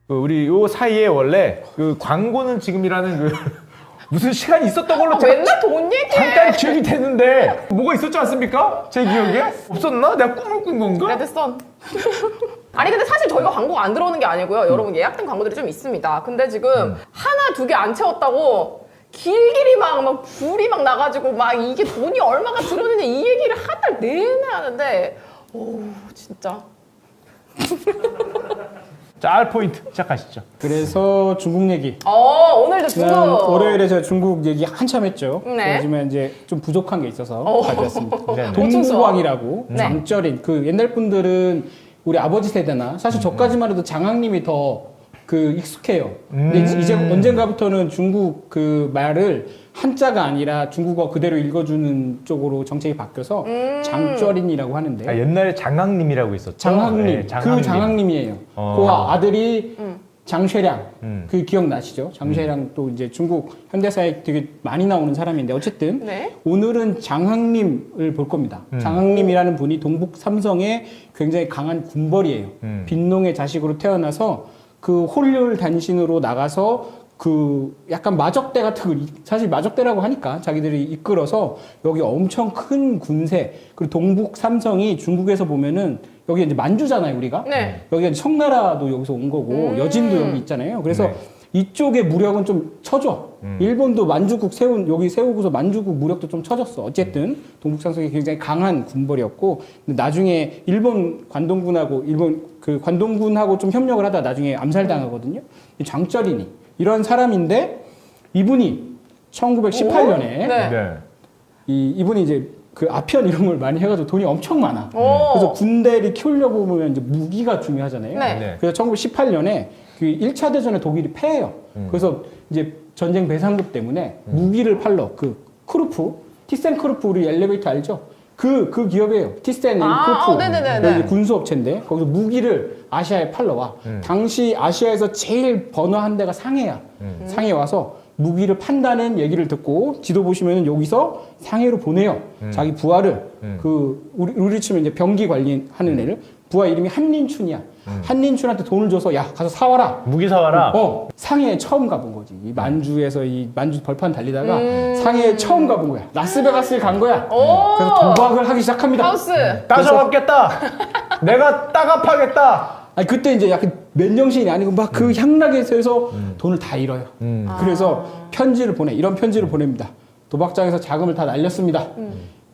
우리 요 사이에 원래 그 광고는 지금이라는 그 무슨 시간이 있었던 걸로 맨날 돈 얘기해. 잠깐 기억이 되는데 뭐가 있었지 않습니까? 제 기억에? 없었나? 내가 꿈을 꾼 건가? 레드선. 아니 근데 사실 저희가 광고가 안 들어오는 게 아니고요. 여러분 예약된 광고들이 좀 있습니다. 근데 지금 하나 두 개 안 채웠다고 길길이 막 불이 막 나가지고 막 이게 돈이 얼마가 들었느냐 이 얘기를 한 달 내내 하는데 오 진짜. 자, R 포인트 시작하시죠. 그래서 중국 얘기. 오늘도 지난 중국. 월요일에 제가 중국 얘기 한참 했죠. 네. 하지만 이제 좀 부족한 게 있어서 가져왔습니다. 네. 동무광이라고 네. 장절인 그 옛날 분들은 우리 아버지 세대나 사실 저까지만 해도 장학님이 더 그 익숙해요. 근데 이제 언젠가부터는 중국 그 말을 한자가 아니라 중국어 그대로 읽어주는 쪽으로 정책이 바뀌어서 장절인이라고 하는데 아, 옛날에 장학님이라고 있었죠. 장학님, 네, 그 장학님이에요. 그 아들이 장쉐량, 그 기억나시죠? 장쉐량 또 이제 중국 현대사에 되게 많이 나오는 사람인데 어쨌든 네. 오늘은 장학님을 볼 겁니다. 장학님이라는 분이 동북 삼성의 굉장히 강한 군벌이에요. 빈농의 자식으로 태어나서 그 홀률 단신으로 나가서 그 약간 마적대 같은 걸 사실 마적대라고 하니까 자기들이 이끌어서 여기 엄청 큰 군세 그리고 동북 삼성이 중국에서 보면은 여기 이제 만주잖아요 우리가 네. 여기가 이제 청나라도 여기서 온 거고 여진도 여기 있잖아요 그래서 네. 이쪽의 무력은 좀 쳐져 일본도 만주국 여기 세우고서 만주국 무력도 좀 쳐졌어 어쨌든 동북 삼성이 굉장히 강한 군벌이었고 근데 나중에 일본 관동군하고 좀 협력을 하다 나중에 암살당하거든요 이 장쩌린이 이런 사람인데 이분이 1918년에 네. 네. 이분이 이제 그 아편 이런 걸 많이 해가지고 돈이 엄청 많아. 오. 그래서 군대를 키우려고 보면 이제 무기가 중요하잖아요. 네. 네. 그래서 1918년에 그 1차 대전에 독일이 패해요. 그래서 이제 전쟁 배상금 때문에 무기를 팔러 그 크루프, 티센크루프 우리 엘리베이터 알죠? 그 기업이에요. 티센 크루프. 네네네네. 여기 군수업체인데 거기서 무기를 아시아에 팔러 와. 당시 아시아에서 제일 번화한 데가 상해야. 상해 와서 무기를 판다는 얘기를 듣고 지도 보시면은 여기서 상해로 보내요. 자기 부하를 그 우리 치면 이제 병기 관리하는 애를 부하 이름이 한린춘이야. 한린춘한테 돈을 줘서 야 가서 사와라. 무기 사와라. 상해에 처음 가본 거지. 이 만주에서 이 만주 벌판 달리다가 상해에 처음 가본 거야. 라스베가스에 간 거야. 그래서 도박을 하기 시작합니다. 하우스. 따져먹겠다. 내가 따갑하겠다. 아니 그때 이제 약간 맨정신이 아니고 막 그 향락에서 돈을 다 잃어요. 그래서 편지를 이런 편지를 보냅니다. 도박장에서 자금을 다 날렸습니다.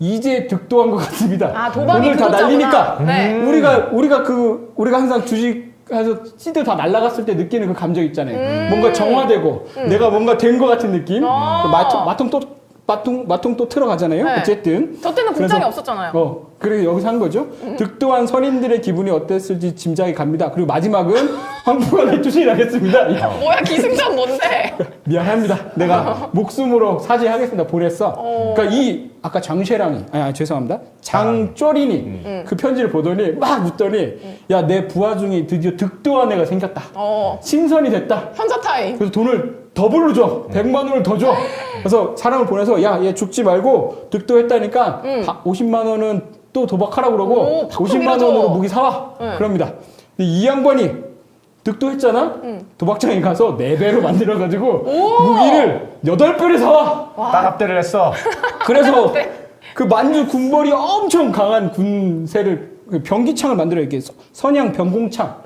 이제 득도한 것 같습니다. 아, 도박이 돈을 다 구독자구나. 날리니까 네. 우리가 항상 주식해서 시드 다 날라갔을 때 느끼는 그 감정 있잖아요. 뭔가 정화되고 내가 뭔가 된 것 같은 느낌. 마통 또 틀어가잖아요. 네. 어쨌든 저 때는 공장이 그래서- 없었잖아요. 그래서 여기서 한 거죠. 득도한 선인들의 기분이 어땠을지 짐작이 갑니다. 그리고 마지막은 황부가 해주시라겠습니다. 뭐야 기승전 뭔데? 미안합니다. 내가 목숨으로 사죄하겠습니다. 보냈어. 그러니까 아까 장쉐랑이, 죄송합니다. 장쪼린이 그 편지를 보더니 막 웃더니 야, 내 부하 중에 드디어 득도한 애가 생겼다. 신선이 됐다. 현사타임. 그래서 돈을 더블로 줘. 100만 원을 더 줘. 그래서 사람을 보내서 야, 얘 죽지 말고 득도했다니까 50만 원은 또 도박하라고 그러고 오, 팍팍 50만 밀어줘. 원으로 무기 사와. 그럽니다. 근데 이 양반이 득도했잖아? 도박장에 가서 4배로 만들어가지고 무기를 8배를 사와. 따갑대를 했어. 그래서 그 만주 군벌이 엄청 강한 군세를 그 병기창을 만들어 이렇게 선양 병공창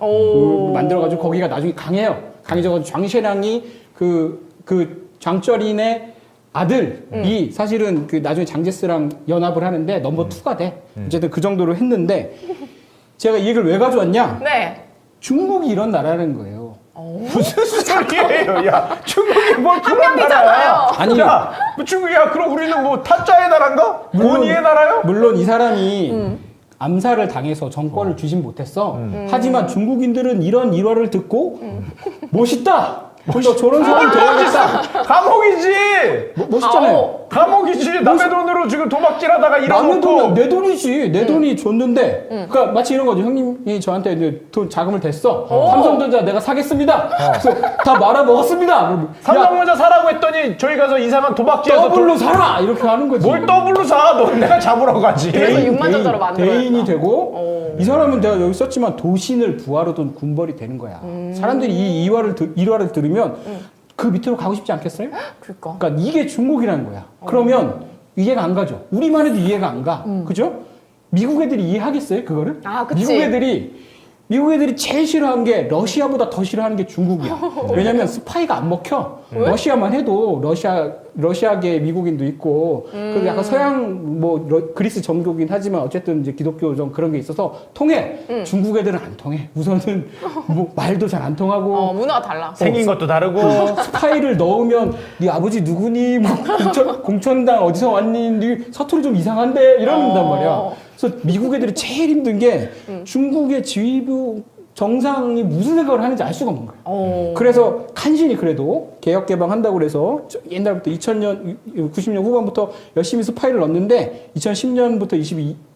만들어가지고 거기가 나중에 강해져가지고 장쉐량이 그 장쩌린의 아들이 사실은 그 나중에 장제스랑 연합을 하는데 넘버 2가 돼. 어쨌든 그 정도로 했는데 제가 이 얘기를 왜 가져왔냐? 네. 중국이 이런 나라라는 거예요. 무슨 소리예요? 야, 중국이 뭘 그런 명이잖아요. 나라야? 아니, 야, 뭐 중국이야? 그럼 우리는 뭐 타짜의 나라인가? 고니의 나라요? 물론 이 사람이 암살을 당해서 정권을 쥐진 못했어. 하지만 중국인들은 이런 일화를 듣고 멋있다. 너 저런 사람 돼야겠다. 감옥이지. 멋있잖아요. 감옥이지. 남의 돈으로 지금 도박 도박질하다가 남의 잃어놓고 돈은 내 돈이지. 내 돈이 줬는데. 그러니까 마치 이런 거죠. 형님이 저한테 이제 돈 자금을 댔어. 삼성전자 내가 사겠습니다. 그래서 다 말아 먹었습니다. 그러면 야, 삼성전자 사라고 했더니 저희 가서 이상한 도박질에서 더블로 사라 이렇게 하는 거지. 뭘 더블로 사? 넌 내가 잡으러 가지. 그래서 6만 전자로 만들어야 대인이 된다. 되고 이 사람은 내가 여기 썼지만 도신을 부하로 둔 군벌이 되는 거야. 사람들이 이 일화를 들으면 그 밑으로 가고 싶지 않겠어요? 그러니까. 그러니까 이게 중국이라는 거야. 그러면 이해가 안 가죠. 우리만 해도 이해가 안 가. 그죠? 미국 애들이 이해하겠어요, 그거를? 아, 그치. 미국 애들이 제일 싫어하는 게 러시아보다 더 싫어하는 게 중국이야. 왜냐면 스파이가 안 먹혀. 왜? 러시아만 해도 러시아계 미국인도 있고, 그리고 약간 서양 그리스 정교긴 하지만 어쨌든 이제 기독교 좀 그런 게 있어서 통해. 중국 애들은 안 통해. 우선은 뭐 말도 잘 안 통하고. 문화가 달라. 생긴 것도 다르고. 스파이를 넣으면 네 아버지 누구니? 뭐 공천당 어디서 왔니? 네 사투리 좀 이상한데 이런단 말이야. 그래서 미국 애들이 제일 힘든 게 중국의 지휘부 정상이 무슨 생각을 하는지 알 수가 없는 거예요. 그래서 간신히 그래도 개혁 개방한다고 그래서 옛날부터 90년 후반부터 열심히 스파이를 넣었는데 2010년부터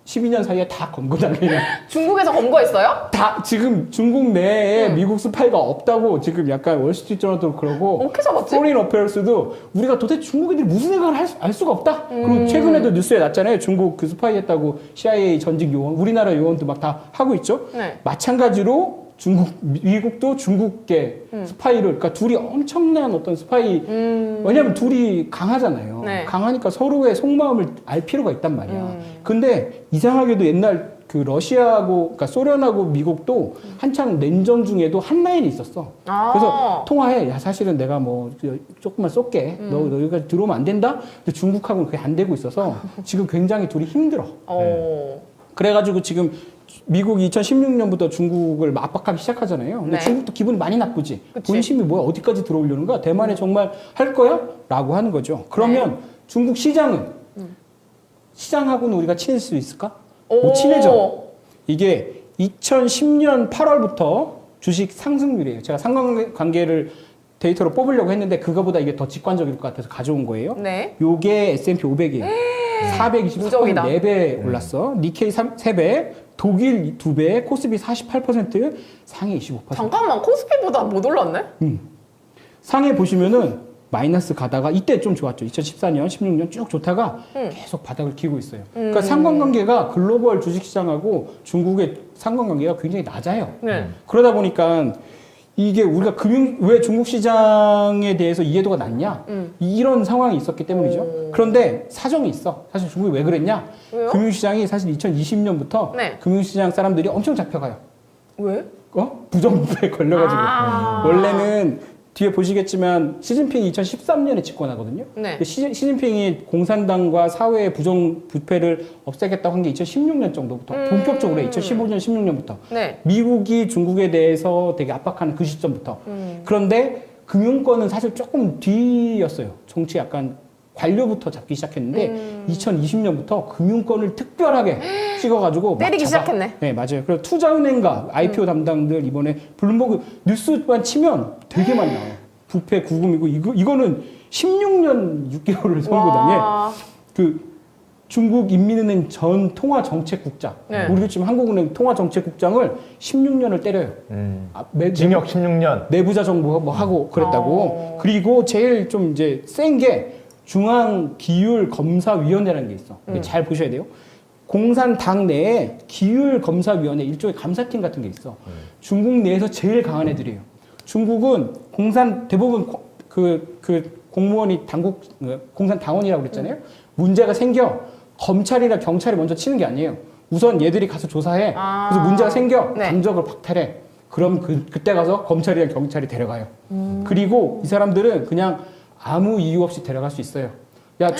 12년 사이에 다 검거당해요. 중국에서 검거했어요? 다 지금 중국 내에 미국 스파이가 없다고 지금 약간 월스트리트저널도 그러고 어떻게 잡았지? 포린 어페어스도 우리가 도대체 중국 애들이 무슨 생각을 알 수가 없다. 그리고 최근에도 뉴스에 났잖아요. 중국 그 스파이 했다고 CIA 전직 요원, 우리나라 요원도 막 다 하고 있죠. 네. 마찬가지로 미국도 중국계 스파이를, 그러니까 둘이 엄청난 어떤 스파이, 왜냐면 둘이 강하잖아요. 네. 강하니까 서로의 속마음을 알 필요가 있단 말이야. 근데 이상하게도 옛날 그 러시아하고, 그러니까 소련하고 미국도 한창 냉전 중에도 한 라인이 있었어. 아. 그래서 통화해. 야, 사실은 내가 뭐 조금만 쏠게. 너 여기까지 들어오면 안 된다? 근데 중국하고는 그게 안 되고 있어서 지금 굉장히 둘이 힘들어. 그래가지고 지금 미국이 2016년부터 중국을 압박하기 시작하잖아요. 근데 네. 중국도 기분이 많이 나쁘지. 그치. 본심이 뭐야? 어디까지 들어오려는 거야? 대만에 정말 할 거야? 라고 하는 거죠. 그러면 중국 시장은 시장하고는 우리가 친해질 수 있을까? 못 친해져. 이게 2010년 8월부터 주식 상승률이에요. 제가 상관관계를 데이터로 뽑으려고 했는데 그거보다 이게 더 직관적일 것 같아서 가져온 거예요. 네. 요게 S&P 500이에요. 424% 무적이다. 4배 올랐어. 니케이 3배, 독일 2배, 코스피 48%, 상해 25%. 잠깐만, 코스피보다 못 올랐네? 상해 보시면은 마이너스 가다가 이때 좀 좋았죠. 2014년, 16년 쭉 좋다가 계속 바닥을 기고 있어요. 그러니까 상관관계가 글로벌 주식시장하고 중국의 상관관계가 굉장히 낮아요. 네. 그러다 보니까 이게 우리가 왜 중국 시장에 대해서 이해도가 낮냐? 이런 상황이 있었기 때문이죠. 그런데 사정이 있어. 사실 중국이 왜 그랬냐? 왜요? 금융시장이 사실 2020년부터 네. 금융시장 사람들이 엄청 잡혀가요. 왜? 부정부패에 걸려가지고. 아. 원래는 뒤에 보시겠지만 시진핑이 2013년에 집권하거든요. 네. 근데 시진핑이 공산당과 사회의 부정부패를 없애겠다고 한 게 2016년 정도부터 본격적으로 2015년, 16년부터 네. 미국이 중국에 대해서 되게 압박하는 그 시점부터. 그런데 금융권은 사실 조금 뒤였어요. 정치 약간 관료부터 잡기 시작했는데 2020년부터 금융권을 특별하게 찍어가지고 때리기 시작했네. 네, 맞아요. 그리고 투자은행가 IPO 담당들 이번에 블룸버그 뉴스만 치면 되게 많이 나와요. 부패 구금이고 이거는 16년 6개월을 선고당해. 와. 그 중국 인민은행 전 통화정책국장, 네. 우리도 지금 한국은행 통화정책국장을 16년을 때려요. 징역 16년. 내부자 정보 뭐 하고 그랬다고. 그리고 제일 좀 이제 센 게 중앙기율검사위원회라는 게 있어. 잘 보셔야 돼요. 공산당 내에 기율검사위원회 일종의 감사팀 같은 게 있어. 중국 내에서 제일 강한 애들이에요. 중국은 대부분 공무원이 공산당원이라고 그랬잖아요. 문제가 생겨 검찰이나 경찰이 먼저 치는 게 아니에요. 우선 얘들이 가서 조사해. 그래서 문제가 생겨 네. 당적을 박탈해. 그럼 그때 가서 검찰이랑 경찰이 데려가요. 그리고 이 사람들은 그냥 아무 이유 없이 데려갈 수 있어요. 야,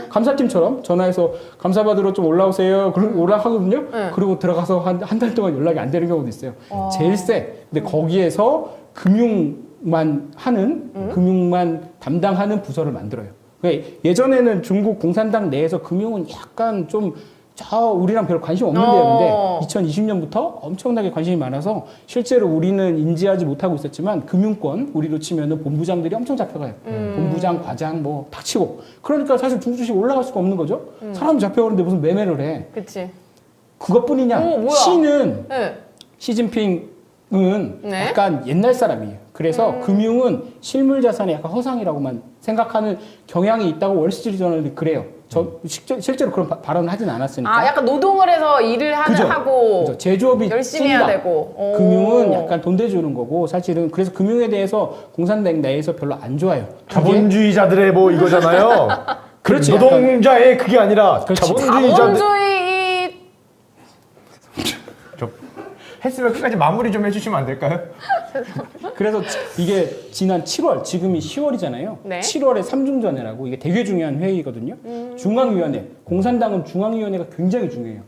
감사팀처럼 전화해서 감사받으러 좀 올라오세요. 그럼 올라가거든요. 네. 그리고 들어가서 한 달 동안 연락이 안 되는 경우도 있어요. 제일 세. 근데 거기에서 금융만 담당하는 부서를 만들어요. 그러니까 예전에는 중국 공산당 내에서 금융은 약간 좀 우리랑 별 관심 없는 대였는데 2020년부터 엄청나게 관심이 많아서 실제로 우리는 인지하지 못하고 있었지만 금융권 우리로 치면은 본부장들이 엄청 잡혀가요. 본부장, 과장 뭐 닥치고. 그러니까 사실 중국 주식 올라갈 수가 없는 거죠. 사람 잡혀가는데 무슨 매매를 해. 그치. 그것뿐이냐? 뭐야? 시는 네. 시진핑은 네. 약간 옛날 사람이에요. 그래서 금융은 실물 자산의 약간 허상이라고만 생각하는 경향이 있다고 월스트리트저널이 그래요. 실제로 그런 발언을 하진 않았으니까. 아, 약간 노동을 해서 일을 그죠. 하고 그죠. 제조업이 열심히 찐다. 해야 되고. 오. 금융은 약간 돈 대주는 거고 사실은 그래서 금융에 대해서 공산당 내에서 별로 안 좋아요. 그게 자본주의자들의 뭐 이거잖아요. 그렇지. 노동자의 그게 아니라 그렇지. 자본주의자들. 자본주의 저 했으면 끝까지 마무리 좀 해주시면 안 될까요? 그래서 이게 지난 7월, 지금이 10월이잖아요. 네. 7월에 삼중전회라고 이게 되게 중요한 회의거든요. 중앙위원회, 공산당은 중앙위원회가 굉장히 중요해요.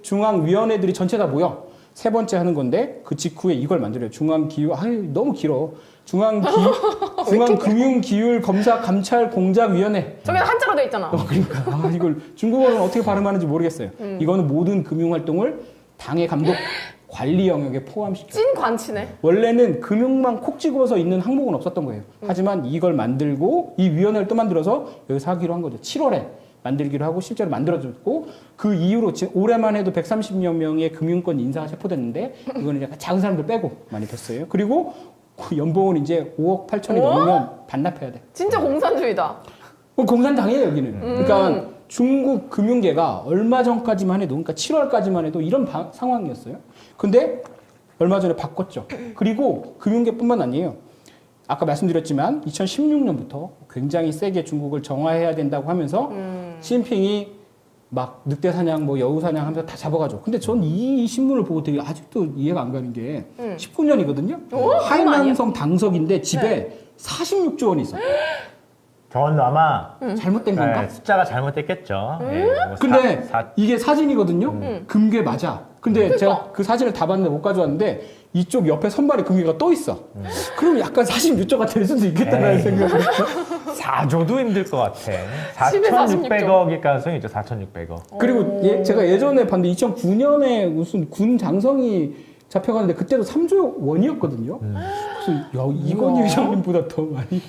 중앙위원회들이 전체 다 모여 세 번째 하는 건데 그 직후에 이걸 만들어요. 너무 길어. 중앙금융기율검사감찰공작위원회. 저기는 한자로 돼 있잖아. 그러니까 이걸 중국어로는 어떻게 발음하는지 모르겠어요. 이거는 모든 금융활동을 당의 감독 관리 영역에 포함시켜. 찐 관치네. 원래는 금융망 콕 찍어서 있는 항목은 없었던 거예요. 하지만 이걸 만들고 이 위원회를 또 만들어서 여기서 하기로 한 거죠. 7월에 만들기로 하고 실제로 만들어졌고 그 이후로 지금 올해만 해도 130여 명의 금융권 인사가 체포됐는데 이거는 약간 작은 사람들 빼고 많이 됐어요. 그리고 그 연봉은 이제 5억 8천이 넘으면 반납해야 돼. 진짜 공산주의다. 공산당이에요 여기는. 그러니까 중국 금융계가 얼마 전까지만 해도 그러니까 7월까지만 해도 이런 상황이었어요. 근데 얼마 전에 바꿨죠. 그리고 금융계뿐만 아니에요. 아까 말씀드렸지만 2016년부터 굉장히 세게 중국을 정화해야 된다고 하면서 시진핑이 막 늑대 사냥, 뭐 여우 사냥 하면서 다 잡아가죠. 근데 전 이 신문을 보고 되게 아직도 이해가 안 가는 게 19년이거든요. 하이난성 당석인데 집에 46조 원이 있어. 저건 아마 잘못된 건가? 숫자가 잘못됐겠죠. 근데 이게 사진이거든요. 금괴 맞아. 근데 제가 그 사진을 다 봤는데 못 가져왔는데 이쪽 옆에 선발에 금괴가 또 있어. 그럼 약간 46조가 될 수도 있겠다라는 생각을 했죠. 4조도 힘들 것 같아. 집에 4,600억일 가능성이 있죠. 4,600억. 그리고 제가 예전에 봤는데 2009년에 무슨 군 장성이 잡혀갔는데 그때도 3조 원이었거든요. 그래서 야, 이건희 회장님보다 더 많이.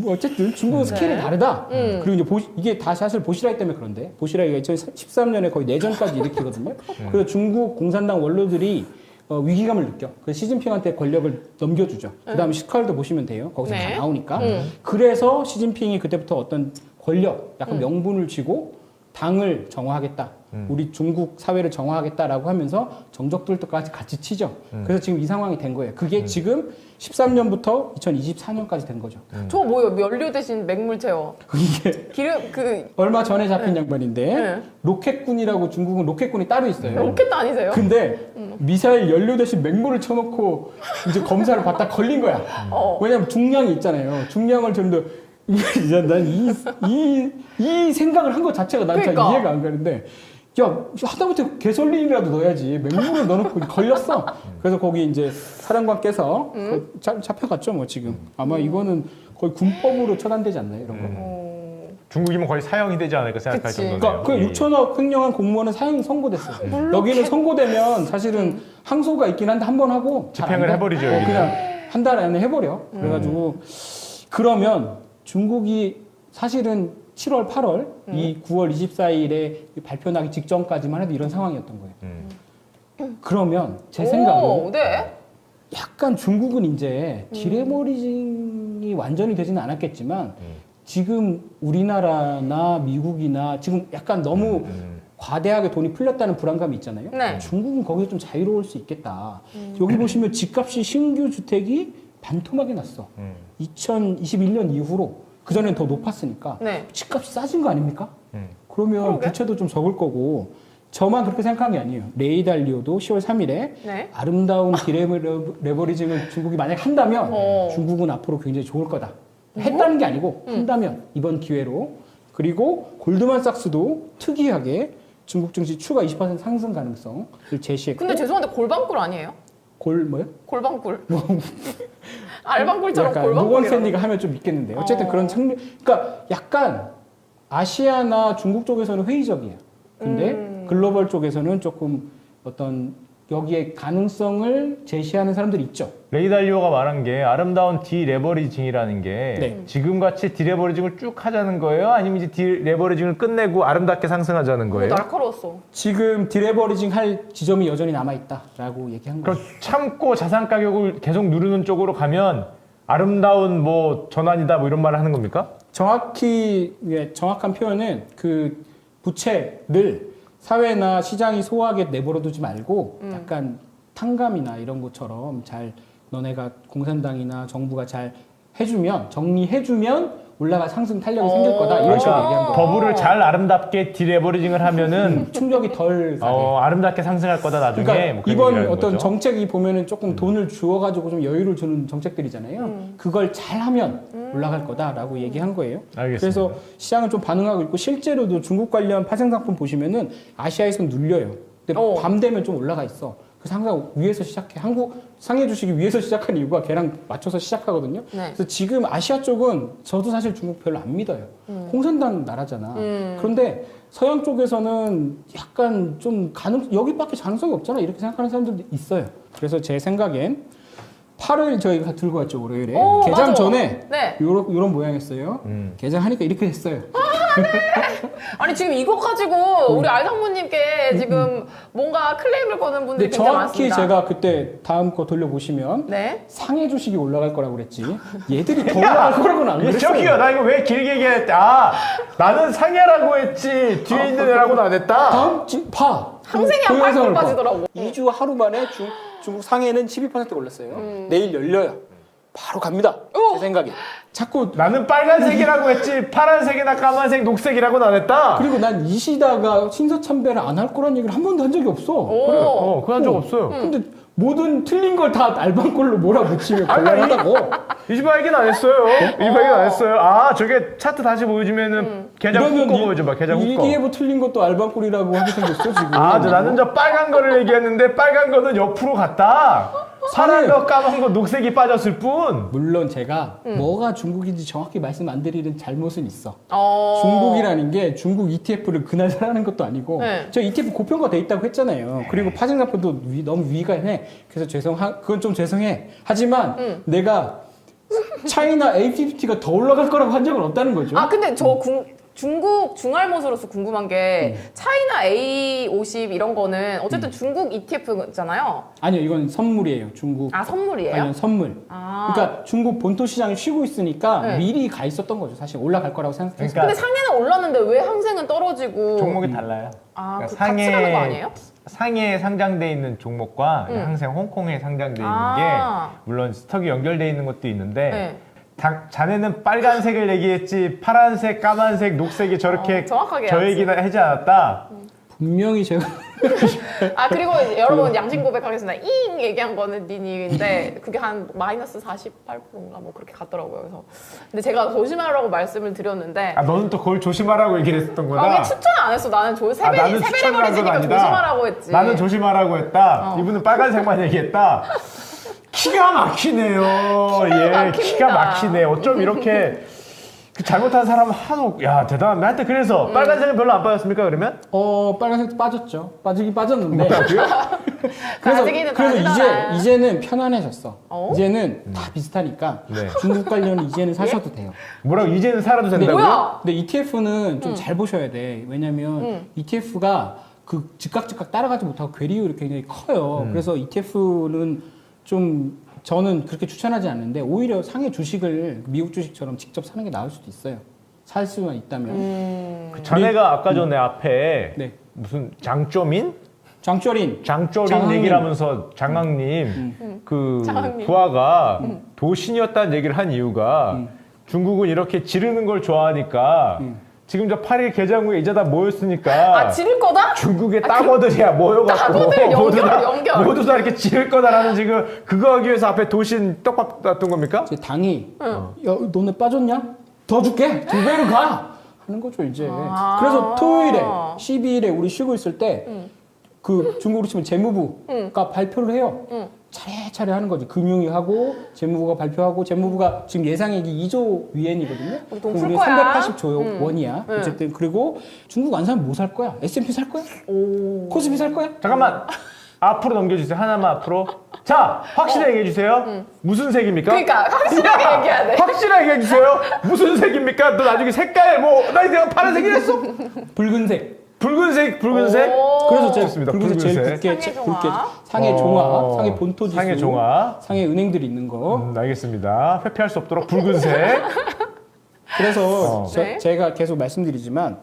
어쨌든 중국은 스케일이 다르다. 그리고 이제 이게 다 사실 보시라이 때문에 그런데 보시라이가 2013년에 거의 내전까지 일으키거든요. 그래서 중국 공산당 원로들이 위기감을 느껴. 그래서 시진핑한테 권력을 넘겨주죠. 그 다음에 시칼도 보시면 돼요. 거기서 네. 다 나오니까. 그래서 시진핑이 그때부터 어떤 권력, 약간 명분을 쥐고 당을 정화하겠다. 우리 중국 사회를 정화하겠다라고 하면서 정적들까지 같이 치죠. 그래서 지금 이 상황이 된 거예요. 그게 지금 13년부터 2024년까지 된 거죠. 저거 뭐예요? 연료 대신 맹물 채워. 이게 기름 얼마 전에 잡힌 양반인데 네. 로켓군이라고 중국은 로켓군이 따로 있어요. 로켓 아니세요? 근데 미사일 연료 대신 맹물을 쳐놓고 이제 검사를 받다 걸린 거야. 왜냐면 중량이 있잖아요. 중량을 줬는데 난이 생각을 한 것 자체가 난 잘 그러니까. 이해가 안 가는데 야 하다못해 개솔린이라도 넣어야지 맹물을 넣어놓고 걸렸어. 그래서 거기 이제 사령관께서 잡혀갔죠 뭐 지금 아마 이거는 거의 군법으로 처단되지 않나요 이런 거. 중국이면 거의 사형이 되지 않을까 생각할 그치. 정도네요. 그러니까 그 6천억 횡령한 공무원은 사형 선고됐어요. 여기는 선고되면 사실은 항소가 있긴 한데 한 번 하고 집행을 해버리죠, 여기는. 그냥 한 달 안에 해버려. 그래가지고 그러면 중국이 사실은 7월, 8월, 이 9월 24일에 발표 나기 직전까지만 해도 이런 상황이었던 거예요. 그러면 제 생각은 네. 약간 중국은 이제 디레머리징이 완전히 되지는 않았겠지만 지금 우리나라나 미국이나 지금 약간 너무 과대하게 돈이 풀렸다는 불안감이 있잖아요. 네. 중국은 거기서 좀 자유로울 수 있겠다. 여기 보시면 집값이 신규 주택이 반토막이 났어. 2021년 이후로 그전엔 더 높았으니까 네. 집값이 싸진 거 아닙니까? 그러면 그러게. 부채도 좀 적을 거고 저만 그렇게 생각한 게 아니에요. 레이 달리오도 10월 3일에 네. 아름다운 디레버리징을 중국이 만약 한다면 어. 중국은 앞으로 굉장히 좋을 거다. 했다는 게 아니고 한다면 이번 기회로 그리고 골드만삭스도 특이하게 중국 증시 추가 20% 상승 가능성을 제시했고 근데 죄송한데 골방꿀 아니에요? 뭐요? 골방꿀. 알방꿀처럼 약간 골방꿀. 모건 스탠리가 하면 좀 믿겠는데 어쨌든 그런 그러니까 약간 아시아나 중국 쪽에서는 회의적이에요. 근데 글로벌 쪽에서는 조금 어떤 여기에 가능성을 제시하는 사람들이 있죠. 레이 달리오가 말한 게 아름다운 디레버리징이라는 게 네. 지금같이 디레버리징을 쭉 하자는 거예요? 아니면 이제 디레버리징을 끝내고 아름답게 상승하자는 거예요? 날카로웠어. 지금 디레버리징 할 지점이 여전히 남아있다라고 얘기한 그럼 거죠. 참고 자산 가격을 계속 누르는 쪽으로 가면 아름다운 뭐 전환이다 뭐 이런 말을 하는 겁니까? 정확히 정확한 표현은 그 부채를 사회나 시장이 소화하게 내버려두지 말고 약간 탕감이나 이런 것처럼 잘 너네가 공산당이나 정부가 잘 해주면 정리해주면 올라가 상승 탄력이 생길 거다 이런 식으로 얘기한 거예요. 버블을 잘 아름답게 디레버리징을 하면은 충격이 덜 가게. 아름답게 상승할 거다 나중에. 그러니까 뭐 그런 이번 얘기를 하는 어떤 거죠. 정책이 보면은 조금 돈을 주어가지고 좀 여유를 주는 정책들이잖아요. 그걸 잘하면 올라갈 거다라고 얘기한 거예요. 알겠습니다. 그래서 시장은 좀 반응하고 있고 실제로도 중국 관련 파생 상품 보시면은 아시아에서는 눌려요. 근데 밤 되면 좀 올라가 있어. 그 상가 위에서 시작해. 한국 상해 주식이 위에서 시작한 이유가 걔랑 맞춰서 시작하거든요. 네. 그래서 지금 아시아 쪽은 저도 사실 중국 별로 안 믿어요. 공산당 나라잖아. 그런데 서양 쪽에서는 약간 좀 여기밖에 가능성이 없잖아. 이렇게 생각하는 사람들도 있어요. 그래서 제 생각엔 8일 저희가 들고 왔죠, 월요일에. 개장 맞아. 전에 네. 요런 모양이었어요. 개장하니까 이렇게 됐어요. 아니 지금 이거 가지고 우리 알상무님께 지금 뭔가 클레임을 거는 분들이 근데 굉장히 정확히 많습니다. 제가 그때 다음 거 돌려보시면 네. 상해 주식이 올라갈 거라고 그랬지. 얘들이 더 올라갈 거라고는 안 그랬어요. 저기요, 나 이거 왜 길게 얘기했다. 나는 상해라고 했지 뒤에 있는 애라고는 안 했다. 다음 항생이 한 8% 빠지더라고. 2주 하루 만에 중국 상해는 12% 올랐어요. 내일 열려요. 바로 갑니다. 제 생각에. 자꾸 나는 빨간색이라고 했지 파란색이나 까만색, 녹색이라고는 안 했다. 그리고 난 이시다가 신서참배를 안 할 거란 얘기를 한 번도 한 적이 없어. 그런 적 없어요. 근데 모든 틀린 걸 다 알방꼴로 몰아붙이면 아니, 곤란하다고. 이집아 얘기는 안 했어요. 이집아 얘기는 안 했어요. 아, 저게 차트 다시 보여주면은 계좌 그러면 묶어 보여줘봐. 계좌 묶어. 일기예보 틀린 것도 알방꼴이라고 하게 생겼어 지금. 나는 저 빨간 거를 얘기했는데 빨간 거는 옆으로 갔다. 파란 거, 까만 거, 녹색이 빠졌을 뿐. 물론 제가 뭐가 중국인지 정확히 말씀 안 드리는 잘못은 있어. 어. 중국이라는 게 중국 ETF를 그날 사라는 것도 아니고 네. 저 ETF 고평가 돼 있다고 했잖아요. 그리고 파생상품도 너무 위가해. 그래서 그건 좀 죄송해. 하지만 내가 차이나 A50가 더 올라갈 거라고 한 적은 없다는 거죠. 아 근데 저 중국 중알못으로서 궁금한 게 차이나 A50 이런 거는 어쨌든 중국 ETF잖아요. 아니요, 이건 선물이에요. 중국. 아 선물이에요? 아니요, 선물. 아. 그러니까 중국 본토 시장이 쉬고 있으니까 네. 미리 가 있었던 거죠. 사실 올라갈 거라고 생각했어요. 그러니까 근데 상해는 올랐는데 왜 항생은 떨어지고? 종목이 달라요. 아, 그러니까 그 같이 가는 거 아니에요? 상해에 상장돼 있는 종목과 항생 홍콩에 상장돼 있는 아. 게 물론 스톡이 연결돼 있는 것도 있는데 네. 자네는 빨간색을 얘기했지 파란색, 까만색, 녹색이 저렇게 정확하게 저 해야지. 얘기나 하지 않았다. 분명히 제가 아 그리고 여러분 양심 고백하겠습니다. 잉 얘기한 거는 니니인데 그게 한 마이너스 48%인가 뭐 그렇게 갔더라고요. 그래서 근데 제가 조심하라고 말씀을 드렸는데 너는 또 그걸 조심하라고 얘기를 했던 거다. 그게 추천 안 했어. 나는 나는 세배를 추천을 한 건 버리지니까 아니다. 조심하라고 했지. 나는 조심하라고 했다. 이분은 빨간색만 얘기했다. 기가 막히네요. 막힙니다. 기가 막히네. 어쩜 이렇게 그 잘못한 사람은 하도 대단합니다. 하여튼 그래서 빨간색은 별로 안 빠졌습니까 그러면? 빨간색도 빠졌죠. 빠졌는데. 뭐라고요? 가지기는 가지더라. 이제는 편안해졌어. 어? 이제는 다 비슷하니까 네. 중국 관련 이제는 사셔도 돼요. 뭐라고 이제는 살아도 된다고요? 뭐야? 근데 ETF는 좀 잘 보셔야 돼. 왜냐면 ETF가 그 즉각 따라가지 못하고 괴리율이 굉장히 커요. 그래서 ETF는 좀 저는 그렇게 추천하지 않는데 오히려 상해 주식을 미국 주식처럼 직접 사는 게 나을 수도 있어요. 살 수만 있다면. 자네가 아까 전에 앞에 네. 무슨 장쪼민 장쪼린 장쪼린 얘기를 하면서 장학님 그 장학님. 부하가 도신이었다는 얘기를 한 이유가 중국은 이렇게 지르는 걸 좋아하니까 지금 저 8일 개장 후에 이제 다 모였으니까 아 지를 거다? 중국의 따거들이야 모여갖고 따거들 연결. 모두 다 이렇게 지를 거다라는 지금 그거 하기 위해서 앞에 도신 떡밥 놨던 겁니까? 제 당이 야, 너네 빠졌냐? 더 줄게. 2배로 가. 하는 거죠 이제. 아. 그래서 토요일에 12일에 우리 쉬고 있을 때 그 중국으로 치면 재무부가 발표를 해요. 차례차례 하는 거지. 금융위 하고 재무부가 발표하고 재무부가 지금 예상액이 2조 위엔이거든요. 돈 그럼 풀 우리 거야. 380조 원이야. 어쨌든 그리고 중국 안 사면 뭐 살 거야? S&P 살 거야? 코스피 살 거야? 잠깐만. 앞으로 넘겨주세요. 하나만 앞으로. 자, 확실하게 얘기해 주세요. 무슨 색입니까? 그러니까 확실하게 얘기해야 돼. 확실하게 얘기해 주세요. 무슨 색입니까? 너 나중에 색깔 나 내가 파란색이랬어? 붉은색. 붉은색. 그래서 제가 좋습니다. 붉은색 제일 붉은색. 굵게 상해 상해 종화, 상해 본토 지수, 상해 종화. 상해 은행들이 있는 거. 알겠습니다. 회피할 수 없도록 붉은색. 그래서 네. 제가 계속 말씀드리지만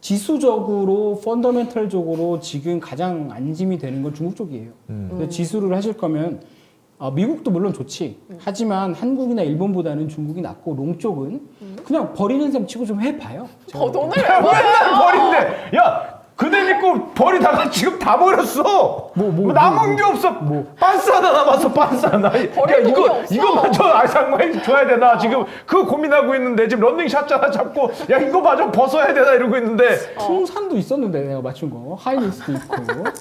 지수적으로 펀더멘털적으로 지금 가장 안심이 되는 건 중국 쪽이에요. 그래서 지수를 하실 거면 미국도 물론 좋지. 하지만 한국이나 일본보다는 중국이 낫고 롱 쪽은 그냥 버리는 셈 치고 좀 해봐요. 돈을 왜 맨날 벌어요? 버린대. 야, 그대 믿고 버리다가 지금 다 버렸어. 남은 게 없어. 빤스 하나 남았어. 빤스 하나. 야, 버릴 돈이 없어. 이거마저 아상마에 줘야 되나? 지금 그거 고민하고 있는데 지금 런닝샷 하나 잡고 야 이거마저 벗어야 되나 이러고 있는데. 풍산도 있었는데 내가 맞춘 거 하이닉스도 있고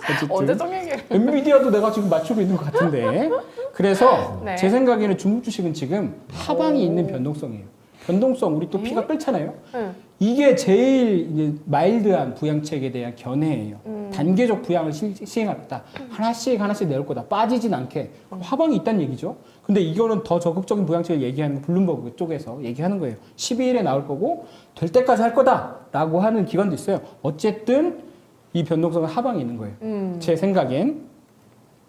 어쨌든 언제적 얘기를. 엔비디아도 내가 지금 맞추고 있는 것 같은데 그래서 네. 제 생각에는 중국 주식은 지금 하방이 있는 변동성이에요. 변동성 우리 또 피가 끓잖아요. 이게 제일 이제 마일드한 부양책에 대한 견해예요. 단계적 부양을 시행하겠다. 하나씩 내올 거다. 빠지진 않게 하방이 있다는 얘기죠. 근데 이거는 더 적극적인 부양책을 얘기하는 거 블룸버그 쪽에서 얘기하는 거예요. 12일에 나올 거고 될 때까지 할 거다라고 하는 기관도 있어요. 어쨌든 이 변동성은 하방이 있는 거예요. 제 생각엔.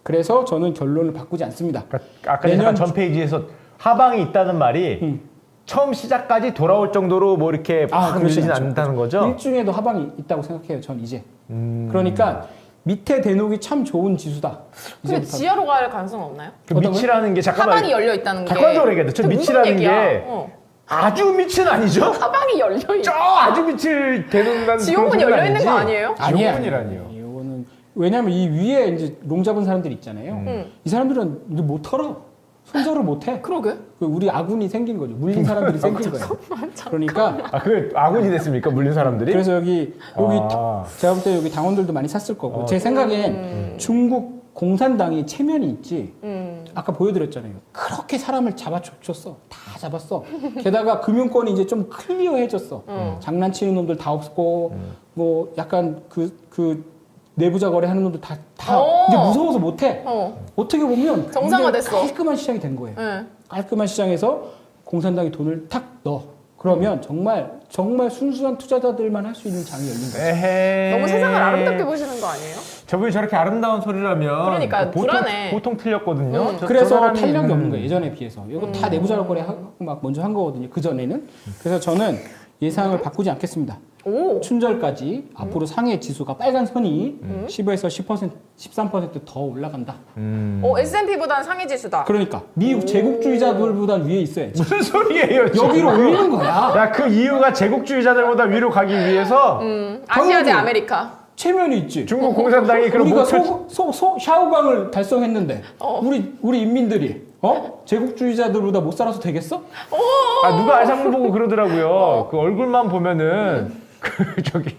그래서 저는 결론을 바꾸지 않습니다. 아까 잠깐 전 페이지에서 하방이 있다는 말이 처음 시작까지 돌아올 정도로 뭐 이렇게 팍 밀리진 않는다는 거죠? 일중에도 하방이 있다고 생각해요. 전 이제. 그러니까 밑에 대놓기 참 좋은 지수다. 근데 이제부터. 지하로 갈 가능성은 없나요? 그 밑이라는 게 잠깐만 하방이 열려 있다는 게. 객관적으로 얘기해야 돼. 저 무슨 밑이라는 얘기야? 게 아주 밑은 아니죠? 하방이 열려 있. 저 아주 밑을 대놓는다는 지옥문 열려 있는 거 아니에요? 아니에요. 이거는 왜냐면 이 위에 이제 롱 잡은 사람들 있잖아요. 이 사람들은 이제 못 털어. 손절을 못 해. 그러게. 우리 아군이 생긴 거죠. 물린 사람들이 생긴 거예요. 그러니까 그게 아군이 됐습니까? 물린 사람들이? 그래서 여기 제가 볼 때 여기 당원들도 많이 샀을 거고 제 생각엔 중국 공산당이 체면이 있지. 아까 보여드렸잖아요. 그렇게 사람을 잡아줬어. 다 잡았어. 게다가 금융권이 이제 좀 클리어해졌어. 장난치는 놈들 다 없고 뭐 약간 그 내부자 거래하는 놈들 다 이제 무서워서 못해. 어떻게 보면 정상화됐어. 깔끔한 시장이 된 거예요. 네. 깔끔한 시장에서 공산당이 돈을 탁 넣어. 그러면 정말 순수한 투자자들만 할 수 있는 장이 열린 거예요. 에헤이. 너무 세상을 아름답게 보시는 거 아니에요? 저분이 저렇게 아름다운 소리라면 그러니까 불안해. 보통 틀렸거든요. 그래서 저 사람이 탄력이 없는 거예요. 예전에 비해서. 이거 다 내부자 거래 하고 막 먼저 한 거거든요. 그 전에는. 그래서 저는 예상을 바꾸지 않겠습니다. 오. 춘절까지 앞으로 상해 지수가 빨간 선이 15에서 10%, 13%더 올라간다. S&P보다는 상해 지수다. 그러니까 미국 제국주의자들보다 위에 있어야지. 무슨 소리예요? 지금? 여기로 올리는 거야. 야, 그 이유가 제국주의자들보다 위로 가기 위해서 아시아제 아메리카. 체면이 있지. 중국 공산당이 그런 우리가 목표 샤오강을 달성했는데 우리 인민들이 제국주의자들보다 못 살아서 되겠어? 누가 알상문 보고 그러더라고요. 그 얼굴만 보면은 그 저기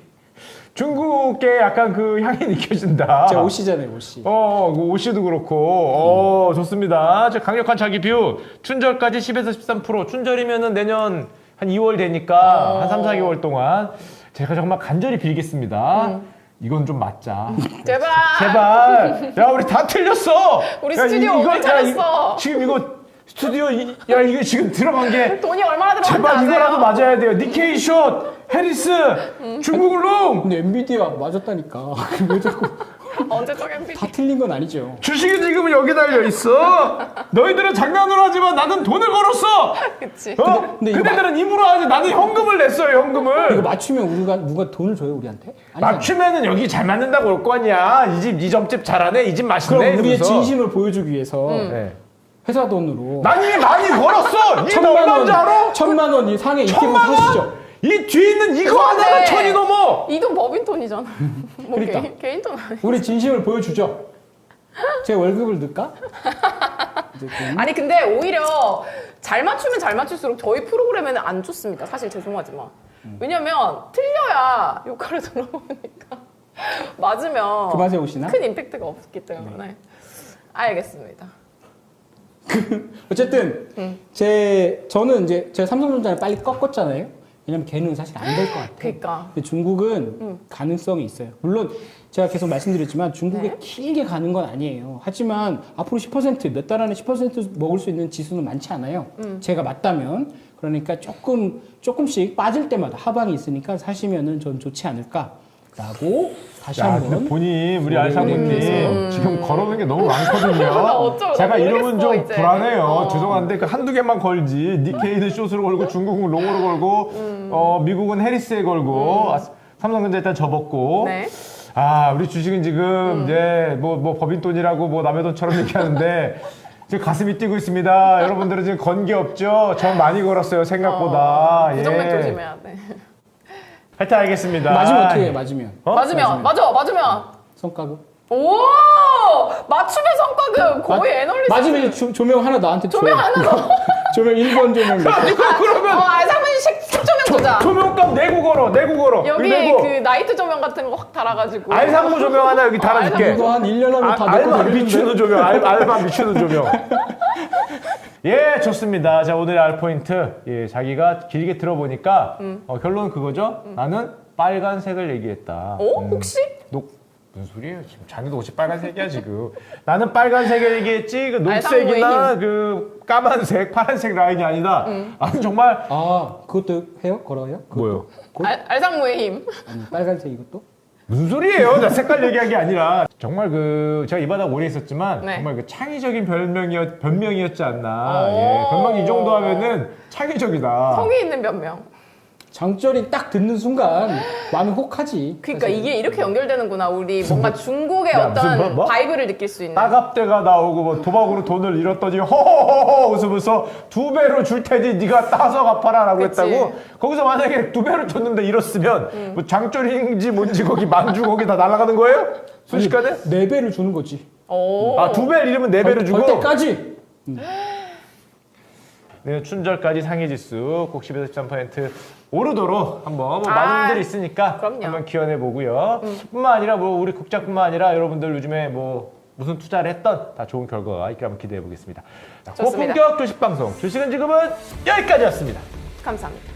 중국계 약간 그 향이 느껴진다. 제가 옷이잖아요, 옷이. 그 옷이도 그렇고. 좋습니다. 저 강력한 자기 뷰. 춘절까지 10에서 13%. 춘절이면은 내년 한 2월 되니까 한 3, 4개월 동안 제가 정말 간절히 빌겠습니다. 이건 좀 맞자. 제발. 제발. 야, 우리 다 틀렸어. 우리 스튜디오 오늘 잘했어. 지금 이거 스튜디오 야, 이게 지금 들어간 게 돈이 얼마나 들어갔는지 제발 아세요? 이거라도 맞아야 돼요. 니케이 숏, 해리스, 중국 롱. 근데 엔비디아 맞았다니까. 왜 자꾸 언제적 MB. 다 틀린 건 아니죠. 주식이 지금 여기 달려 있어. 너희들은 장난으로 하지만 나는 돈을 걸었어. 그치. 근데 이거 그대들은 입으로 하지 나는 현금을 냈어요. 이거 현금을. 맞추면 누가 돈을 줘요, 우리한테? 아니잖아. 맞추면은 여기 잘 맞는다고 올 거 아니야. 이 점집 잘하네. 이 집 맛있네. 그럼 우리의 이러면서. 진심을 보여주기 위해서 네. 회사 돈으로 난 이미 많이 벌었어. 니 얼마인지 알아? 1,000만 원 이 상해 ETF 1,000만 사시죠. 원? 이 뒤에 있는 이거 하나가 1,000이 넘어. 이 돈 법인 돈이잖아. 뭐 그러니까. 개인 돈 아니야. 우리 진심을 보여주죠. 제 월급을 넣을까? 이제 아니 근데 오히려 잘 맞추면 잘 맞출수록 저희 프로그램에는 안 좋습니다. 사실 죄송하지만. 왜냐면 틀려야 효과를 들어보니까. 맞으면 그 맛에 오시나? 큰 임팩트가 없기 때문에 알겠습니다. 어쨌든 저는 이제 제가 삼성전자를 빨리 꺾었잖아요. 왜냐면 걔는 사실 안 될 것 같아요. 그러니까 근데 중국은 가능성이 있어요. 물론 제가 계속 말씀드렸지만 중국에 네. 길게 가는 건 아니에요. 하지만 앞으로 10%몇 달 안에 10% 먹을 수 있는 지수는 많지 않아요. 제가 맞다면 그러니까 조금씩 빠질 때마다 하방이 있으니까 사시면은 전 좋지 않을까라고 다시 야, 근데 한번 본인 우리 알상무님 지금 걸어오는 게 너무 나 많거든요. 어쩌- 제가 이러면 좀 모르겠어, 이제. 불안해요. 죄송한데 그 한두 개만 걸지. 니케이는 숏으로 걸고 중국은 롱으로 걸고 미국은 해리스에 걸고 삼성전자 일단 접었고. 네. 아 우리 주식은 지금 이제 뭐 법인 돈이라고 뭐 남의 돈처럼 얘기하는데 지금 가슴이 뛰고 있습니다. 여러분들은 지금 건 게 없죠? 전 많이 걸었어요 생각보다. 부정맥 예. 조심해야 돼. 하여튼 알겠습니다. 맞으면 어떻게 해요? 맞으면 어? 맞으면 성과급 오 맞춤의 성과급 거의 애널리스트. 맞으면 이제 조명 하나 나한테 줘. 조명 하나 더. 조명 1번 조명 그러면 알상무님 색조명 보자. 조명값 내고 걸어. 여기 내고. 그 나이트 조명 같은 거 확 달아가지고. 알상무 조명 하나 여기 달아줄게. 이거 한 1년 하면 다 내고 알바 되겠는데? 비추는 조명, 알바 비추는 조명. 예, 좋습니다. 자, 오늘의 알포인트. 예, 자기가 길게 들어보니까 결론은 그거죠. 나는 빨간색을 얘기했다. 혹시? 무슨 소리예요? 지금 자네도 옷이 빨간색이야 지금. 나는 빨간색을 얘기했지 그 녹색이나 알상무의 그 까만색, 파란색 라인이 아니다. 나는 정말 아 그것도 해요? 걸어요? 그것도? 뭐요? 알상무의 힘. 아니, 빨간색 이것도? 무슨 소리예요? 나 색깔 얘기한 게 아니라 정말 그 제가 이 바닥 오래 있었지만 네. 정말 그 창의적인 변명이었지 않나. 오. 예, 변명 이 정도 하면은 창의적이다. 성의 있는 변명. 장절이 딱 듣는 순간 마음이 혹하지. 그러니까 사실. 이게 이렇게 연결되는구나. 우리 뭔가 중국의 야, 어떤 무슨 뭐? 바이브를 느낄 수 있는. 따갑대가 나오고 뭐 도박으로 돈을 잃었더니 허허허허 웃으면서 2배로 줄 테니 네가 따서 갚아라라고 그치. 했다고. 거기서 만약에 2배로 줬는데 잃었으면 뭐 장조림인지 뭔지 거기 만주 거기 다 날아가는 거예요? 순식간에? 4배를 주는 거지. 오. 아 2배 잃으면 4배를 주고. 벌 때까지. 네, 춘절까지 상해지수 꼭 10에서 13% 오르도록 한번 뭐 많은 분들이 있으니까 그럼요. 한번 기원해 보고요. 뿐만 아니라 뭐 우리 국장뿐만 아니라 여러분들 요즘에 뭐 무슨 투자를 했던 다 좋은 결과가 있길 한번 기대해 보겠습니다. 자, 좋습니다. 고품격 주식 방송 주식은 지금은 여기까지였습니다. 감사합니다.